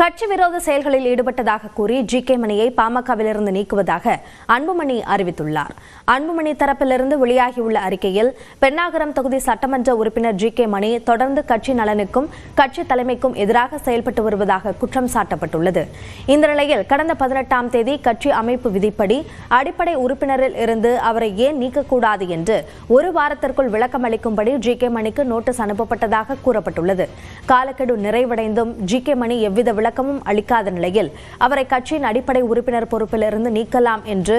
கட்சி விரோத செயல்களில் ஈடுபட்டதாக கூறி ஜி.கே. மணியை பாமகவிலிருந்து நீக்குவதாக அன்புமணி அறிவித்துள்ளார். அன்புமணி தரப்பிலிருந்து வெளியாகியுள்ள அறிக்கையில், பென்னாகரம் தொகுதி சட்டமன்ற உறுப்பினர் ஜி.கே. மணி தொடர்ந்து கட்சி நலனுக்கும் கட்சி தலைமைக்கும் எதிராக செயல்பட்டு வருவதாக குற்றம் சாட்டப்பட்டுள்ளது. இந்த நிலையில் கடந்த 18ஆம் தேதி கட்சி அமைப்பு விதிப்படி அடிப்படை உறுப்பினரில் இருந்து அவரை ஏன் நீக்கக்கூடாது என்று ஒரு வாரத்திற்குள் விளக்கம் அளிக்கும்படி ஜி.கே. மணிக்கு நோட்டீஸ் அனுப்பப்பட்டதாக கூறப்பட்டுள்ளது. காலக்கெடு நிறைவடைந்தும் ஜி.கே. மணி எவ்வித விளக்கமும் அளிக்காத நிலையில் அவரை கட்சியின் அடிப்படை உறுப்பினர் பொறுப்பிலிருந்து நீக்கலாம் என்று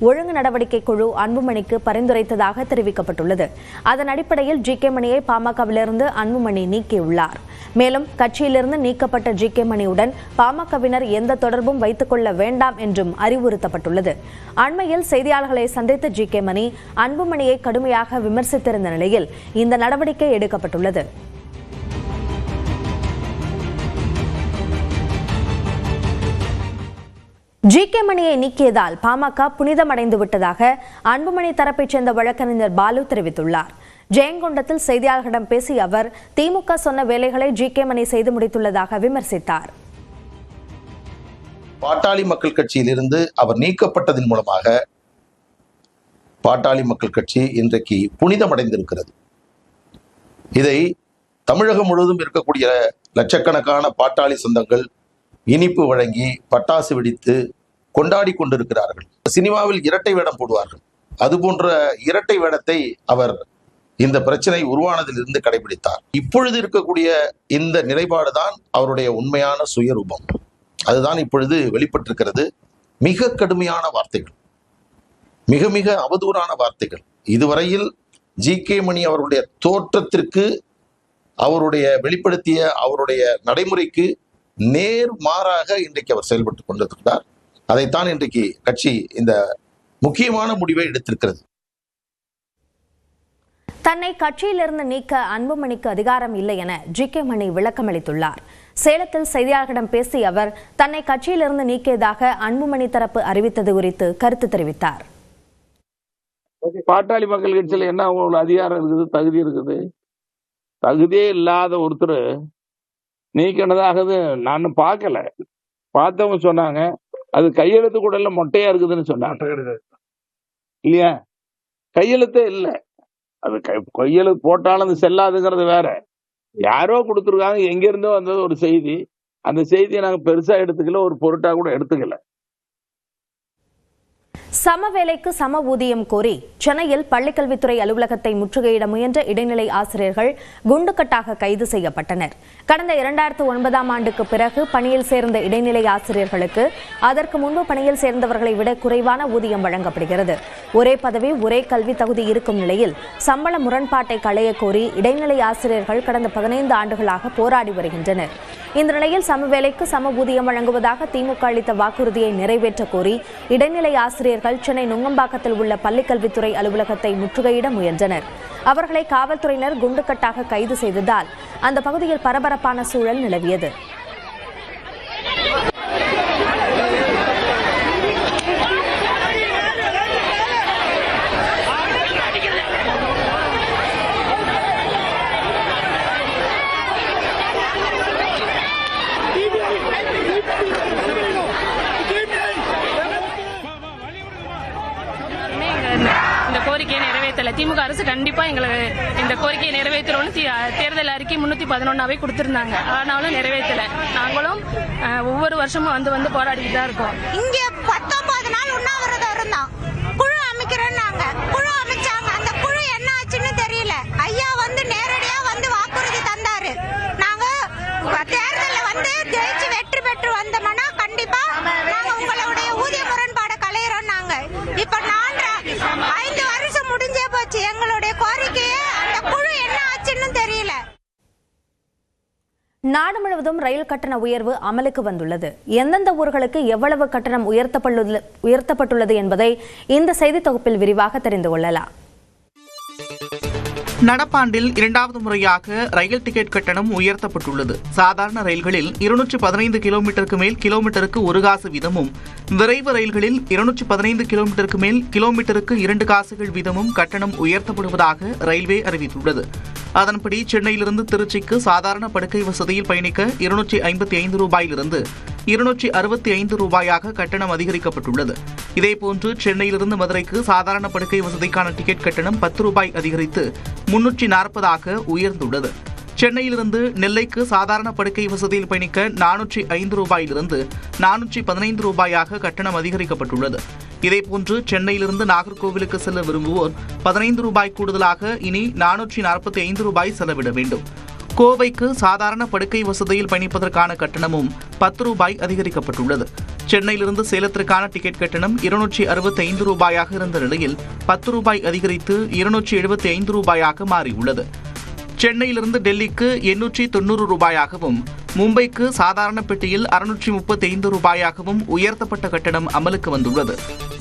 ஒழுங்கு நடவடிக்கை குழு அன்புமணிக்கு பரிந்துரைத்ததாக தெரிவிக்கப்பட்டுள்ளது. அதன் அடிப்படையில் ஜி.கே. மணியை பாமகவிலிருந்து அன்புமணி நீக்கியுள்ளார். மேலும் கட்சியிலிருந்து நீக்கப்பட்ட ஜி.கே. மணியுடன் பாமகவினர் எந்த தொடர்பும் வைத்துக் கொள்ள வேண்டாம் என்றும் அறிவுறுத்தப்பட்டுள்ளது. அண்மையில் செய்தியாளர்களை சந்தித்த ஜி.கே. மணி அன்புமணியை கடுமையாக விமர்சித்திருந்த நிலையில் இந்த நடவடிக்கை எடுக்கப்பட்டுள்ளது. ஜி.கே. மணியை நீக்கியதால் பாமக புனிதமடைந்து விட்டதாக அன்புமணி தரப்பைச் சேர்ந்த வழக்கறிஞர் பாலு தெரிவித்துள்ளார். ஜெயங்கொண்டத்தில் செய்தியாளர்களிடம் பேசிய அவர், திமுக சொன்ன வேலைகளை ஜி.கே. மணி செய்து முடித்துள்ளதாக விமர்சித்தார். பாட்டாளி மக்கள் கட்சியிலிருந்து அவர் நீக்கப்பட்டதன் மூலமாக பாட்டாளி மக்கள் கட்சி இன்றைக்கு புனிதமடைந்திருக்கிறது. இதை தமிழகம் முழுவதும் இருக்கக்கூடிய லட்சக்கணக்கான பாட்டாளி சொந்தங்கள் இனிப்பு வழங்கி பட்டாசு வெடித்து கொண்டாடி கொண்டிருக்கிறார்கள். சினிமாவில் இரட்டை வேடம் போடுவார்கள். அதுபோன்ற இரட்டை வேடத்தை அவர் இந்த பிரச்சனை உருவானதிலிருந்து கடைபிடித்தார். இப்பொழுது இருக்கக்கூடிய இந்த நிலைப்பாடுதான் அவருடைய உண்மையான சுயரூபம். அதுதான் இப்பொழுது வெளிப்பட்டிருக்கிறது. மிக கடுமையான வார்த்தைகள், மிக மிக அவதூறான வார்த்தைகள். இதுவரையில் ஜி.கே. மணி அவருடைய தோற்றத்திற்கு, அவருடைய வெளிப்படுத்திய அவருடைய நடைமுறைக்கு நேர் மாறாக இன்றைக்கு அவர் செயல்பட்டு கொண்டிருக்கிறார். அதைத்தான் இன்றைக்கு கட்சி இந்த முக்கியமான முடிவை எடுத்திருக்கிறது. தன்னை கட்சியிலிருந்து நீக்க அன்புமணிக்கு அதிகாரம் இல்லை என ஜி.கே. மணி விளக்கம் அளித்துள்ளார். சேலத்தில் செய்தியாளர்களிடம் பேசிய அவர், தன்னை கட்சியிலிருந்து நீக்கியதாக அன்புமணி தரப்பு அறிவித்தது குறித்து கருத்து தெரிவித்தார். பாட்டாளி மக்கள் கட்சியில் என்ன அதிகாரம் இருக்குது, தகுதி இருக்குது? தகுதியே இல்லாத ஒருத்தர் நீக்கினதாகுது நான் பார்க்கல. பார்த்தவங்க சொன்னாங்க அது கையெழுத்து கூட இல்ல, மொட்டையா இருக்குதுன்னு சொன்னாங்க. இல்லையா? கையெழுத்தே இல்லை. அது கையெழுத்து போட்டாலும் அது செல்லாதுங்கிறது வேற. யாரோ கொடுத்துருக்காங்க, எங்க இருந்தோ வந்தது ஒரு செய்தி. அந்த செய்தியை நாங்க பெருசா எடுத்துக்கல, ஒரு பொருட்டா கூட எடுத்துக்கல. சம வேலைக்கு சம ஊதியம் கோரி சென்னையில் பள்ளிக்கல்வித்துறை அலுவலகத்தை முற்றுகையிட முயன்ற இடைநிலை ஆசிரியர்கள் குண்டுக்கட்டாக கைது செய்யப்பட்டனர். கடந்த 2009ஆம் ஆண்டுக்கு பிறகு பணியில் சேர்ந்த இடைநிலை ஆசிரியர்களுக்கு அதற்கு முன்பு பணியில் சேர்ந்தவர்களை விட குறைவான ஊதியம் வழங்கப்படுகிறது. ஒரே பதவி ஒரே கல்வி தகுதி இருக்கும் நிலையில் சம்பள முரண்பாட்டை களைய கோரி இடைநிலை ஆசிரியர்கள் கடந்த 15 ஆண்டுகளாக போராடி வருகின்றனர். இந்த நிலையில் சம வேலைக்கு சம ஊதியம் வழங்குவதாக திமுக அளித்த வாக்குறுதியை நிறைவேற்ற கோரி இடைநிலை ஆசிரியர்கள் சென்னை நுங்கம்பாக்கத்தில் உள்ள பள்ளிக்கல்வித்துறை அலுவலகத்தை முற்றுகையிட முயன்றனர். அவர்களை காவல்துறையினர் குண்டுக்கட்டாக கைது செய்ததால் அந்த பகுதியில் பரபரப்பான சூழல் நிலவியது. இந்த கோரிக்கையை நிறைவேற்றல. திமுக அரசு கண்டிப்பா எங்களுக்கு இந்த கோரிக்கையை நிறைவேற்றணும்னு தேர்தல் அறிக்கை 311 கொடுத்திருந்தாங்க. ஆனாலும் நிறைவேற்றல. நாங்களும் ஒவ்வொரு வருஷமும் வந்து போராடிட்டு தான் இருக்கோம். இங்க 19 நாள் உண்ணாவிரதம் இருந்தோம். குழு அமைக்கிறோம்னாங்க. குழு அமைச்சாங்க. அந்த குழு என்ன ஆச்சுன்னு தெரியல. ஐயா வந்து நேரடியா வந்து வாக்குறுதி தந்தாரு. நாங்க தேர்தல்ல வந்து ஜெயிச்சு வெற்றி பெற்று வந்தோம்னா கண்டிப்பா நாங்க உங்களுடைய ஊதிய முரண்பாடை களையிறோம். நாங்க இப்ப 5 வருஷம் முடிஞ்சே போச்சு. எங்களுடைய கோரிக்கையே அந்த குழு என்ன ஆச்சுன்னு தெரியல. நாடு முழுவதும் ரயில் கட்டண உயர்வு அமலுக்கு வந்துள்ளது. எந்தெந்த ஊர்களுக்கு எவ்வளவு கட்டணம் உயர்த்தப்பட்டுள்ளது என்பதை இந்த செய்தி தொகுப்பில் விரிவாக தெரிந்து கொள்ளலாம். நடப்பாண்டில் 2வது முறையாக ரயில் டிக்கெட் கட்டணம் உயர்த்தப்பட்டுள்ளது. சாதாரண ரயில்களில் 215 கிலோமீட்டருக்கு மேல் கிலோமீட்டருக்கு 1 காசு வீதமும், விரைவு ரயில்களில் 215 கிலோமீட்டருக்கு மேல் கிலோமீட்டருக்கு 2 காசுகள் வீதமும் கட்டணம் உயர்த்தப்படுவதாக ரயில்வே அறிவித்துள்ளது. அதன்படி சென்னையிலிருந்து திருச்சிக்கு சாதாரண படுக்கை வசதியில் பயணிக்க 255 ரூபாயிலிருந்து 265 ரூபாயாக கட்டணம் அதிகரிக்கப்பட்டுள்ளது. இதேபோன்று சென்னையிலிருந்து மதுரைக்கு சாதாரண படுக்கை வசதிக்கான டிக்கெட் கட்டணம் 10 ரூபாய் அதிகரித்து 340 உயர்ந்துள்ளது. சென்னையிலிருந்து நெல்லைக்கு சாதாரண படுக்கை வசதியில் பயணிக்க 405 ரூபாயிலிருந்து 415 ரூபாயாக கட்டணம் அதிகரிக்கப்பட்டுள்ளது. இதேபோன்று சென்னையிலிருந்து நாகர்கோவிலுக்கு செல்ல விரும்புவோர் 15 ரூபாய் கூடுதலாக இனி 445 ரூபாய் செலவிட வேண்டும். கோவைக்கு சாதாரண படுக்கை வசதியில் பயணிப்பதற்கான கட்டணமும் 10 ரூபாய் அதிகரிக்கப்பட்டுள்ளது. சென்னையிலிருந்து சேலத்திற்கான டிக்கெட் கட்டணம் 265 ரூபாயாக இருந்த நிலையில் 10 ரூபாய் அதிகரித்து 275 ரூபாயாக மாறியுள்ளது. சென்னையிலிருந்து டெல்லிக்கு 890 ரூபாயாகவும் மும்பைக்கு சாதாரண பெட்டியில் 635 ரூபாயாகவும் உயர்த்தப்பட்ட கட்டணம் அமலுக்கு வந்துள்ளது.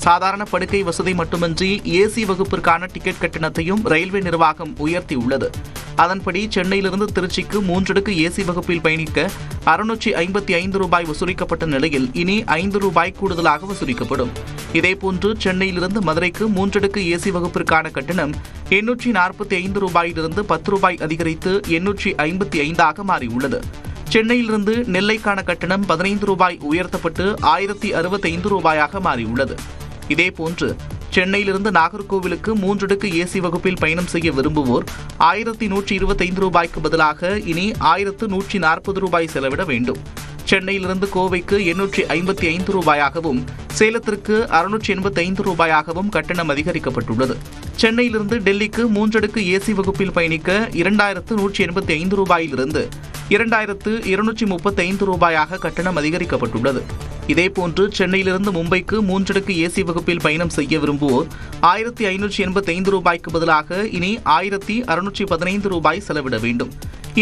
சாதாரண படுக்கை வசதி மட்டுமின்றி ஏசி வகுப்பிற்கான டிக்கெட் கட்டணத்தையும் ரயில்வே நிர்வாகம் உயர்த்தியுள்ளது. அதன்படி சென்னையிலிருந்து திருச்சிக்கு 3 அடுக்கு ஏசி வகுப்பில் பயணிக்க 655 ரூபாய் வசூலிக்கப்பட்ட நிலையில் இனி 5 ரூபாய் கூடுதலாக வசூலிக்கப்படும். இதேபோன்று சென்னையிலிருந்து மதுரைக்கு 3 அடுக்கு ஏசி வகுப்பிற்கான கட்டணம் 845 ரூபாயிலிருந்து 10 ரூபாய் அதிகரித்து 855 மாறியுள்ளது. சென்னையிலிருந்து நெல்லைக்கான கட்டணம் 15 ரூபாய் உயர்த்தப்பட்டு 1065 ரூபாயாக மாறியுள்ளது. இதேபோன்று சென்னையிலிருந்து நாகர்கோவிலுக்கு 3 அடுக்கு ஏசி வகுப்பில் பயணம் செய்ய விரும்புவோர் 1125 ரூபாய்க்கு பதிலாக இனி 1140 ரூபாய் செலவிட வேண்டும். சென்னையிலிருந்து கோவைக்கு 855 ரூபாயாகவும் சேலத்திற்கு 685 ரூபாயாகவும் கட்டணம் அதிகரிக்கப்பட்டுள்ளது. சென்னையிலிருந்து டெல்லிக்கு 3 அடுக்கு ஏசி வகுப்பில் பயணிக்க 2185 ரூபாயிலிருந்து 2235 ரூபாயாக கட்டணம் அதிகரிக்கப்பட்டுள்ளது. இதேபோன்று சென்னையிலிருந்து மும்பைக்கு 3 அடுக்கு ஏசி வகுப்பில் பயணம் செய்ய விரும்புவோர் 1585 ரூபாய்க்கு பதிலாக இனி 1615 ரூபாய் செலவிட வேண்டும்.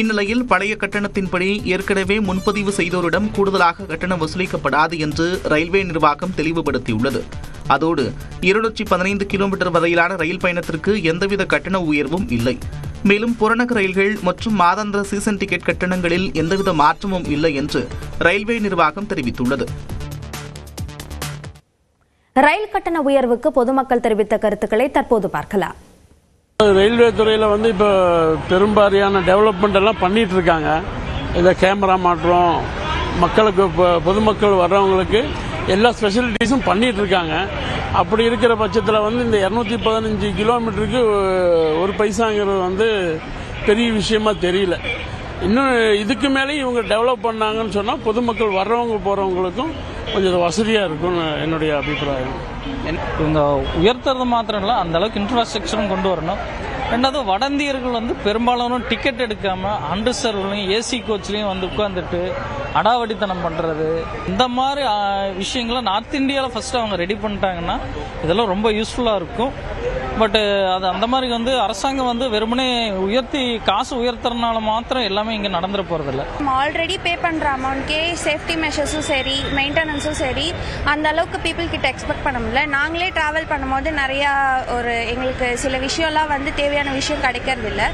இந்நிலையில் பழைய கட்டணத்தின்படி ஏற்கனவே முன்பதிவு செய்தோரிடம் கூடுதலாக கட்டணம் வசூலிக்கப்படாது என்று ரயில்வே நிர்வாகம் தெளிவுபடுத்தியுள்ளது. அதோடு 215 கிலோமீட்டர் வரையிலான ரயில் பயணத்திற்கு எந்தவித கட்டண உயர்வும் இல்லை. மேலும் புறநகர் ரயில்கள் மற்றும் மாதாந்திர சீசன் டிக்கெட் கட்டணங்களில் எந்தவித மாற்றமும் இல்லை என்று ரயில்வே நிர்வாகம் தெரிவித்துள்ளது. ரயில் கட்டண உயர்வுக்கு பொதுமக்கள் தெரிவித்த கருத்துக்களை தற்போது பார்க்கலாம். ரயில்வே துறையில் இப்போ பெரும்பாலான டெவலப்மெண்ட் எல்லாம் பண்ணிட்டு இருக்காங்க. இதை கேமரா மாற்றம், மக்களுக்கு பொதுமக்கள் வர்றவங்களுக்கு எல்லா ஸ்பெசிலிட்டிஸும் பண்ணிட்டு இருக்காங்க. அப்படி இருக்கிற பட்சத்தில் இந்த 215 கிலோமீட்டருக்கு ஒரு பைசாங்கிறது பெரிய விஷயமா தெரியல. இன்னும் இதுக்கு மேலே இவங்க டெவலப் பண்ணாங்கன்னு சொன்னால் பொதுமக்கள் வர்றவங்க போகிறவங்களுக்கும் கொஞ்சம் வசதியாக இருக்கும்னு என்னுடைய அபிப்பிராயம். இவங்க உயர்த்துறது மாத்திரம் இல்லை, அந்த அளவுக்கு இன்ஃப்ராஸ்ட்ரக்சரும் கொண்டு வரணும். ரெண்டாவது வட இந்தியர்கள் பெரும்பாலான டிக்கெட் எடுக்காம அண்டர்சர்வ்லையும் ஏசி கோச்லையும் உட்காந்துட்டு அடாவடித்தனம் பண்றது, இந்த மாதிரி விஷயங்களை நார்த் இந்தியாவில் ஃபர்ஸ்ட் அவங்க ரெடி பண்ணிட்டாங்கன்னா இதெல்லாம் ரொம்ப யூஸ்ஃபுல்லாக இருக்கும். பட் அது அந்த மாதிரி அரசாங்கம் வெறுமனே உயர்த்தி காசு உயர்த்துறதுனால மாத்திரம் எல்லாமே இங்கே நடந்துட போறதில்ல. ஆல்ரெடி பே பண்ற அமௌண்ட்கே சேஃப்டி மெஷர்ஸும் சரி, மெயின்டெனன்ஸும் சரி, அந்த அளவுக்கு பீப்புள் கிட்ட எக்ஸ்பெக்ட் பண்ண முடியல. நாங்களே டிராவல் பண்ணும்போது நிறையா எங்களுக்கு சில விஷயம்லாம் தேவையான விஷயம் கிடைக்கிறது இல்லை.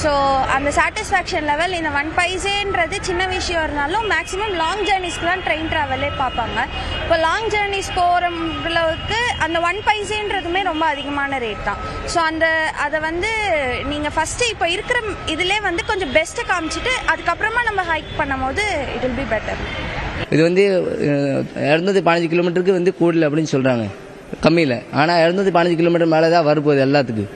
ஸோ அந்த சாட்டிஸ்ஃபேக்ஷன் லெவல் இந்த 1 பைசேன்றது சின்ன விஷயம் இருந்தாலும் மேக்ஸிமம் லாங் ஜேர்னிஸ்க்கு தான் ட்ரெயின் ட்ராவலே பார்ப்பாங்க. இப்போ லாங் ஜேர்னிஸ் போகிற அளவுக்கு அந்த 1 பைசேன்றதுமே ரொம்ப அதிகமான ரேட் தான். ஸோ அதை நீங்கள் ஃபஸ்ட்டு இப்போ இருக்கிற இதிலே கொஞ்சம் பெஸ்ட்டை காமிச்சிட்டு அதுக்கப்புறமா நம்ம ஹைக் பண்ணும் போது இட் வில் பி பெட்டர். இது 215 கிலோமீட்டருக்கு கூடல அப்படின்னு சொல்கிறாங்க கம்மியில். ஆனால் 215 கிலோமீட்டர் மேலே தான் வரப்போகுது எல்லாத்துக்கும்.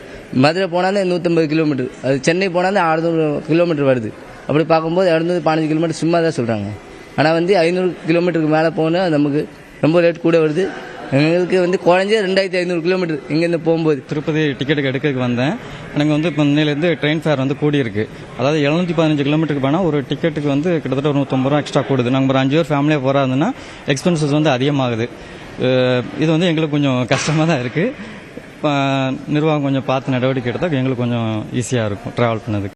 மதுரை போனாலே 150 கிலோமீட்டர், அது சென்னை போனாலே 600 கிலோமீட்டர் வருது. அப்படி பார்க்கும்போது 215 கிலோமீட்டர் சும்மா தான் சொல்கிறாங்க. ஆனால் 500 கிலோமீட்டருக்கு மேலே போனால் நமக்கு ரொம்ப ரேட் கூட வருது. எங்களுக்கு குறைஞ்ச 2500 கிலோமீட்டர் இங்கேருந்து போகும்போது. திருப்பதி டிக்கெட்டுக்கு எடுக்க வந்தேன். எனக்கு இப்போ இன்னிலேருந்து ட்ரெயின் ஃபேர் கூடி இருக்கு. அதாவது 715 கிலோமீட்டருக்கு போனால் ஒரு டிக்கெட்டுக்கு கிட்டத்தட்ட ஒரு 150 ரூபா எக்ஸ்ட்ரா கூடுது. நாங்கள் ஒரு 5 பேர் ஃபேமிலியாக போகிறாருன்னா எக்ஸ்பென்சஸ் அதிகமாகுது. இது எங்களுக்கு கொஞ்சம் கஷ்டமாக தான் இருக்குது. நிர்வாகம் கொஞ்சம் பார்த்து நடவடிக்கை எடுத்தால் எங்களுக்கு கொஞ்சம் ஈஸியாக இருக்கும் ட்ராவல் பண்ணதுக்கு.